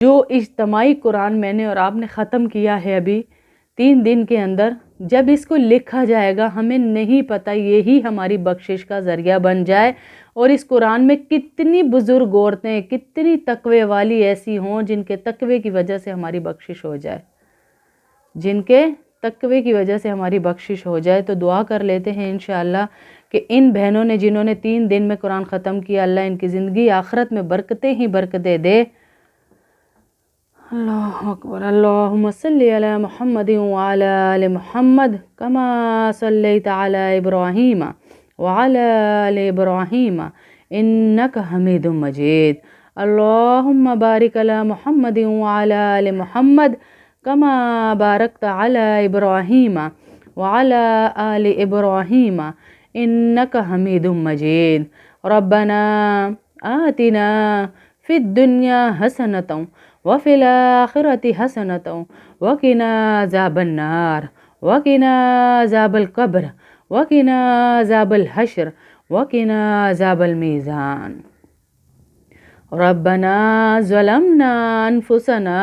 جو اجتماعی قرآن میں نے اور آپ نے ختم کیا ہے ابھی 3 دن کے اندر، جب اس کو لکھا جائے گا ہمیں نہیں پتہ یہی ہماری بخشش کا ذریعہ بن جائے، اور اس قرآن میں کتنی بزرگ عورتیں، کتنی تقوی والی ایسی ہوں جن کے تقوی کی وجہ سے ہماری بخشش ہو جائے، جن کے تقوی کی وجہ سے ہماری بخشش ہو جائے۔ تو دعا کر لیتے ہیں انشاءاللہ کہ ان بہنوں نے جنہوں نے 3 دن میں قرآن ختم کیا، اللہ ان کی زندگی آخرت میں برکتیں ہی برکتیں دے۔ اللہ اکبر۔ اللہم صلی علی محمد وعلی آل محمد کما صلیت علی ابراہیم وعلی آل ابراہیم انک حمید مجید۔ اللہم بارک علی محمد وعلی آل محمد کما بارکت علی ابراہیم وعلی آل ابراہیم انک حمید مجید۔ ربنا آتنا فی الدنیا حسنۃ وفی الآخرۃ حسنۃ وقنا عذاب النار وقنا عذاب القبر وقنا عذاب الحشر وقنا عذاب المیزان۔ ربنا ظلمنا انفسنا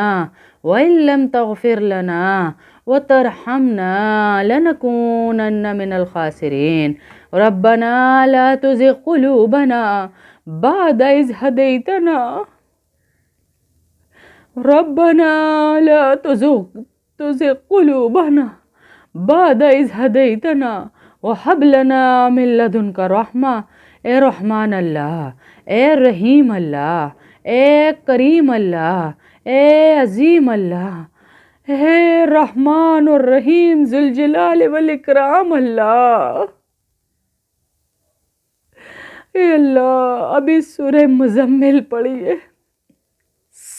وإن لم تغفر لنا وترحمنا لنكونن من الخاسرین۔ ربنا لا تزغ قلوبنا بعد إذ هديتنا ربنا لا تزغ قلوبنا بعد إذ هديتنا وهب لنا من لدنك رحمہ۔ اے رحمان اللہ، اے رحیم اللہ، اے کریم اللہ، اے عظیم اللہ، اے رحمان الرحیم ذوالجلال والاکرام اللہ۔ اے اللہ، ابھی سورہ مزمل پڑھیے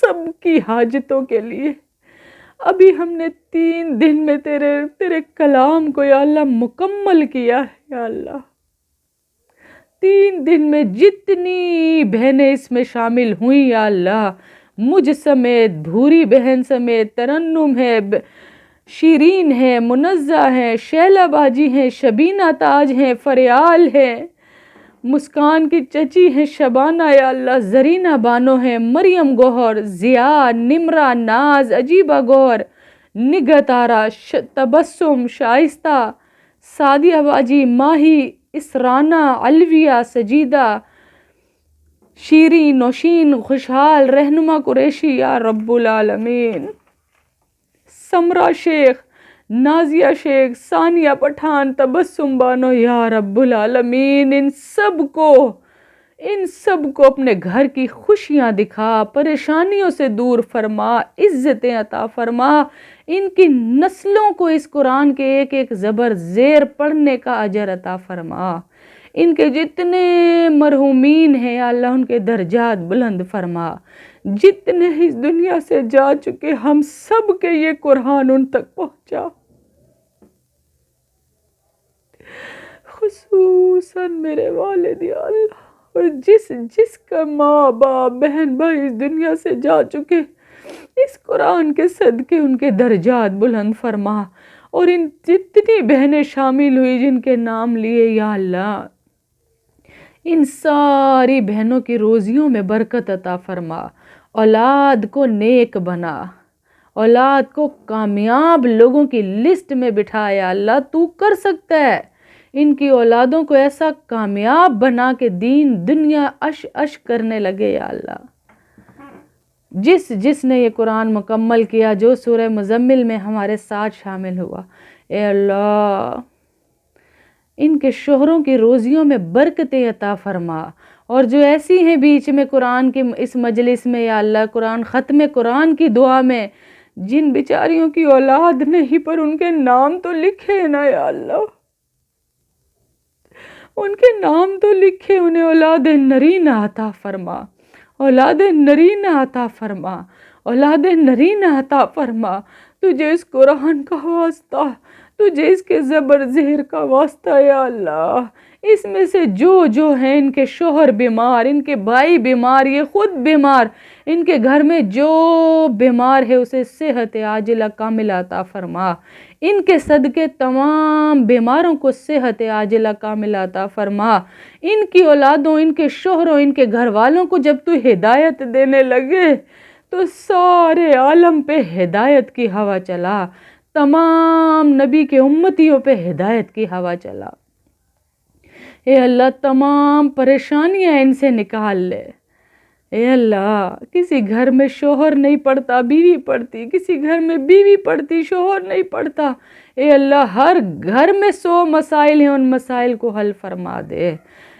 سب کی حاجتوں کے لیے۔ ابھی ہم نے 3 دن میں تیرے کلام کو یا اللہ مکمل کیا ہے یا اللہ۔ 3 دن میں جتنی بہنیں اس میں شامل ہوئیں یا اللہ، مجھ سمیت، بھوری بہن سمیت، ترنم ہے، شیرین ہے، منزہ ہے، شیلہ باجی ہیں، شبینہ تاج ہیں، فریال ہے، مسکان کی چچی ہیں، شبانہ یا اللہ، زرینہ بانو ہیں، مریم گوہر، ضیاء، نمرہ، ناز، عجیبہ گوہر، نگہت آرا، تبسم، شائستہ، سعدیہ باجی، ماہی، اسرانہ، علویہ، سجیدہ، شیرین، نوشین، خوشحال، رہنما قریشی یا رب العالمین، سمرہ شیخ، نازیہ شیخ، ثانیہ پٹھان، تبسم بانو یا رب العالمین، ان سب کو اپنے گھر کی خوشیاں دکھا، پریشانیوں سے دور فرما، عزتیں عطا فرما، ان کی نسلوں کو اس قرآن کے ایک ایک زبر زیر پڑھنے کا اجر عطا فرما، ان کے جتنے مرحومین ہیں یا اللہ ان کے درجات بلند فرما، جتنے اس دنیا سے جا چکے ہم سب کے یہ قرآن ان تک پہنچا، خصوصاً میرے والد یا اللہ، اور جس کا ماں باپ بہن بھائی اس دنیا سے جا چکے، اس قرآن کے صدقے ان کے درجات بلند فرما، اور ان جتنی بہنیں شامل ہوئی جن کے نام لیے یا اللہ، ان ساری بہنوں کی روزیوں میں برکت عطا فرما، اولاد کو نیک بنا، اولاد کو کامیاب لوگوں کی لسٹ میں بٹھا یا اللہ، تو کر سکتا ہے، ان کی اولادوں کو ایسا کامیاب بنا کہ دین دنیا عش کرنے لگے یا اللہ۔ جس نے یہ قرآن مکمل کیا، جو سورہ مزمل میں ہمارے ساتھ شامل ہوا، اے اللہ ان کے شوہروں کی روزیوں میں برکتیں عطا فرما، اور جو ایسی ہیں بیچ میں قرآن کی اس مجلس میں یا اللہ قرآن ختم قرآن کی دعا میں جن بیچاریوں کی اولاد نہیں پر ان کے نام تو لکھے نا یا اللہ، ان کے نام تو لکھے، انہیں اولاد نرینہ عطا فرما، اولاد نرینہ عطا فرما، اولاد نرینہ عطا فرما، تجھے اس قرآن کا واسطہ، تجھے اس کے زبر زہر کا واسطہ یا اللہ، اس میں سے جو ہیں ان کے شوہر بیمار، ان کے بھائی بیمار، یہ خود بیمار، ان کے گھر میں جو بیمار ہے اسے صحت عاجلہ کاملہ عطا فرما، ان کے صدقے تمام بیماروں کو صحت عاجلہ کاملہ عطا فرما، ان کی اولادوں، ان کے شوہروں، ان کے گھر والوں کو جب تو ہدایت دینے لگے تو سارے عالم پہ ہدایت کی ہوا چلا، تمام نبی کے امتیوں پہ ہدایت کی ہوا چلا۔ اے اللہ تمام پریشانیاں ان سے نکال لے۔ اے اللہ کسی گھر میں شوہر نہیں پڑھتا بیوی پڑھتی، کسی گھر میں بیوی پڑھتی شوہر نہیں پڑھتا، اے اللہ ہر گھر میں 100 مسائل ہیں، ان مسائل کو حل فرما دے۔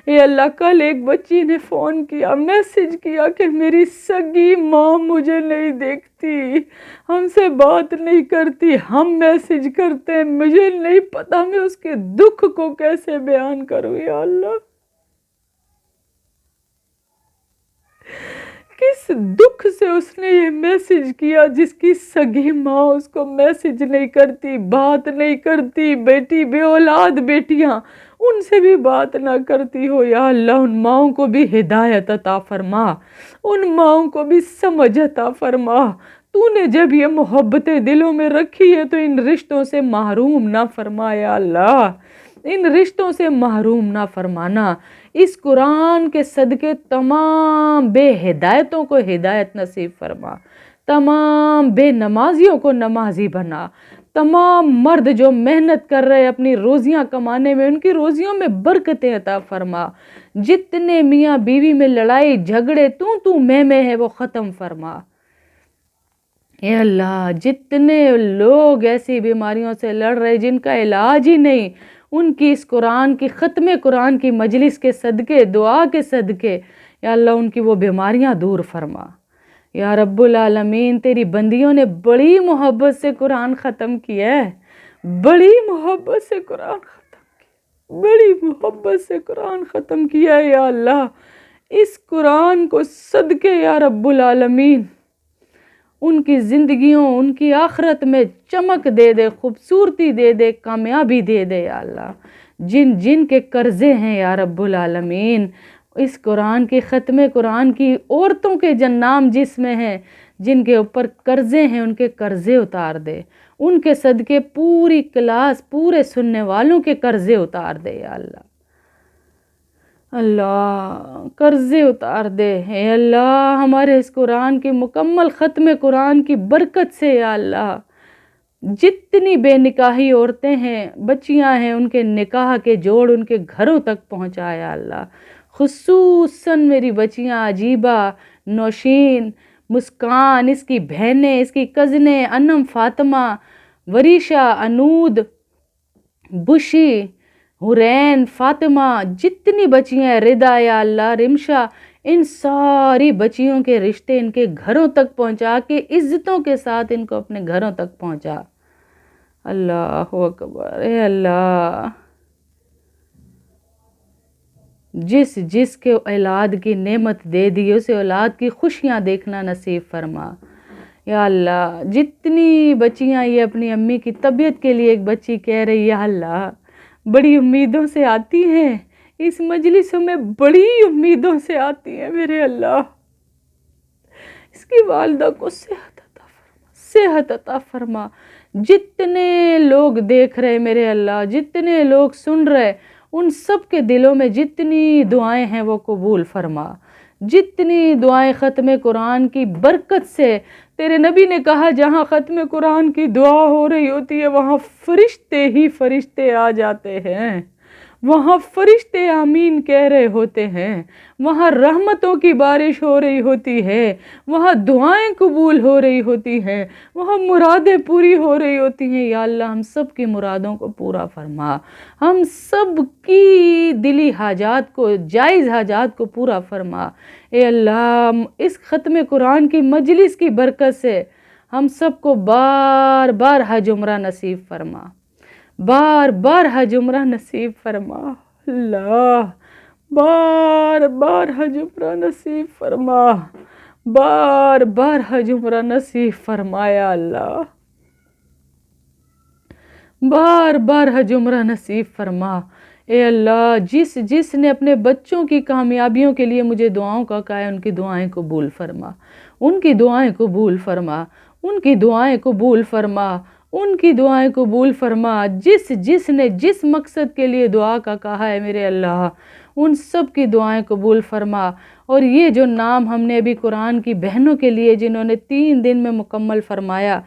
اے اللہ کل ایک بچی نے فون کیا، میسج کیا کہ میری سگی ماں مجھے نہیں دیکھتی، ہم سے بات نہیں کرتی، ہم میسج کرتے ہیں، مجھے نہیں پتا میں اس کے دکھ کو کیسے بیان کروں۔ یا اللہ کس دکھ سے اس نے یہ میسج کیا، جس کی سگی ماں اس کو میسج نہیں کرتی، بات نہیں کرتی، بیٹی بے اولاد بیٹیاں ان سے بھی بات نہ کرتی ہو۔ یا اللہ ان ماؤں کو بھی ہدایت عطا فرما، ان ماؤں کو بھی سمجھ عطا فرما۔ تو نے جب یہ محبتیں دلوں میں رکھی ہے تو ان رشتوں سے محروم نہ فرما۔ یا اللہ ان رشتوں سے محروم نہ فرمانا۔ اس قرآن کے صدقے تمام بے ہدایتوں کو ہدایت نصیب فرما، تمام بے نمازیوں کو نمازی بنا، تمام مرد جو محنت کر رہے اپنی روزیاں کمانے میں ان کی روزیوں میں برکتیں عطا فرما، جتنے میاں بیوی میں لڑائی جھگڑے تو میں ہے وہ ختم فرما۔ اے اللہ جتنے لوگ ایسی بیماریوں سے لڑ رہے جن کا علاج ہی نہیں، ان کی اس قرآن کی ختم قرآن کی مجلس کے صدقے دعا کے صدقے یا اللہ ان کی وہ بیماریاں دور فرما۔ یا رب العالمین تیری بندیوں نے بڑی محبت سے قرآن ختم کیا ہے، بڑی محبت سے قرآن ختم کیا، بڑی محبت سے قرآن ختم کیا ہے۔ یا اللہ اس قرآن کو صدقے یا رب العالمین ان کی زندگیوں ان کی آخرت میں چمک دے دے، خوبصورتی دے دے، کامیابی دے دے۔ یا اللہ جن جن کے قرضے ہیں یا رب العالمین اس قرآن کی ختم قرآن کی عورتوں کے نام جس میں ہیں، جن کے اوپر قرضے ہیں ان کے قرضے اتار دے، ان کے صدقے پوری کلاس پورے سننے والوں کے قرضے اتار دے۔ یا اللہ اللہ قرضے اتار دے۔ اے اللہ ہمارے اس قرآن کی مکمل ختم قرآن کی برکت سے یا اللہ جتنی بے نکاحی عورتیں ہیں بچیاں ہیں ان کے نکاح کے جوڑ ان کے گھروں تک پہنچایا اللہ، خصوصاً میری بچیاں عجیبہ، نوشین، مسکان، اس کی بہنیں، اس کی کزنیں، انم، فاطمہ، وریشہ، انود، بشی، حرین، فاطمہ، جتنی بچیاں ہیں، ردا یا اللہ، رمشا، ان ساری بچیوں کے رشتے ان کے گھروں تک پہنچا کے عزتوں کے ساتھ ان کو اپنے گھروں تک پہنچا۔ اللہ اکبر۔ اے اللہ جس جس کے اولاد کی نعمت دے دی اسے اولاد کی خوشیاں دیکھنا نصیب فرما۔ یا اللہ جتنی بچیاں یہ اپنی امی کی طبیعت کے لیے ایک بچی کہہ رہی یا اللہ بڑی امیدوں سے آتی ہیں اس مجلسوں میں، بڑی امیدوں سے آتی ہیں میرے اللہ، اس کی والدہ کو صحت عطا فرما، صحت عطا فرما۔ جتنے لوگ دیکھ رہے میرے اللہ، جتنے لوگ سن رہے، ان سب کے دلوں میں جتنی دعائیں ہیں وہ قبول فرما، جتنی دعائیں ختم قرآن کی برکت سے، تیرے نبی نے کہا جہاں ختم قرآن کی دعا ہو رہی ہوتی ہے وہاں فرشتے ہی فرشتے آ جاتے ہیں، وہاں فرشتے آمین کہہ رہے ہوتے ہیں، وہاں رحمتوں کی بارش ہو رہی ہوتی ہے، وہاں دعائیں قبول ہو رہی ہوتی ہیں، وہاں مرادیں پوری ہو رہی ہوتی ہیں۔ یا اللہ ہم سب کی مرادوں کو پورا فرما، ہم سب کی دلی حاجات کو، جائز حاجات کو پورا فرما۔ اے اللہ اس ختم قرآن کی مجلس کی برکت سے ہم سب کو بار بار حج عمرہ نصیب فرما، بار بار حج عمرہ نصیب فرما۔ اللہ بار بار حج عمرہ نصیب فرما، بار بار حج عمرہ نصیب فرمایا اللہ، بار بار حج عمرہ نصیب فرما۔ اے اللہ جس جس نے اپنے بچوں کی کامیابیوں کے لیے مجھے دعاؤں کا کہا ہے ان کی دعائیں قبول فرما، ان کی دعائیں قبول فرما، ان کی دعائیں قبول فرما، ان کی دعائیں قبول فرما، جس نے جس مقصد کے لیے دعا کا کہا ہے میرے اللہ، ان سب کی دعائیں قبول فرما۔ اور یہ جو نام ہم نے ابھی قرآن کی بہنوں کے لیے جنہوں نے 3 دن میں مکمل فرمایا،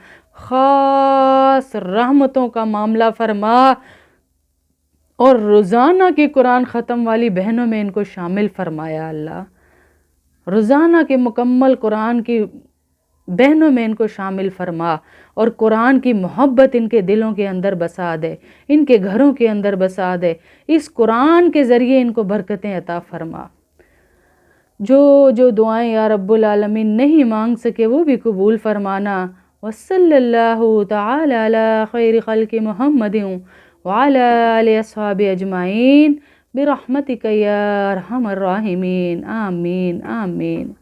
خاص رحمتوں کا معاملہ فرما، اور روزانہ کی قرآن ختم والی بہنوں میں ان کو شامل فرمایا اللہ، روزانہ کے مکمل قرآن کی بہنوں میں ان کو شامل فرما، اور قرآن کی محبت ان کے دلوں کے اندر بسا دے، ان کے گھروں کے اندر بسا دے، اس قرآن کے ذریعے ان کو برکتیں عطا فرما۔ جو دعائیں یا رب العالمین نہیں مانگ سکے وہ بھی قبول فرمانا۔ وصلی اللہ تعالی علی خیر خلق محمد وعلی آلہ اصحاب اجمعین برحمتک یا ارحم الراحمین، آمین آمین۔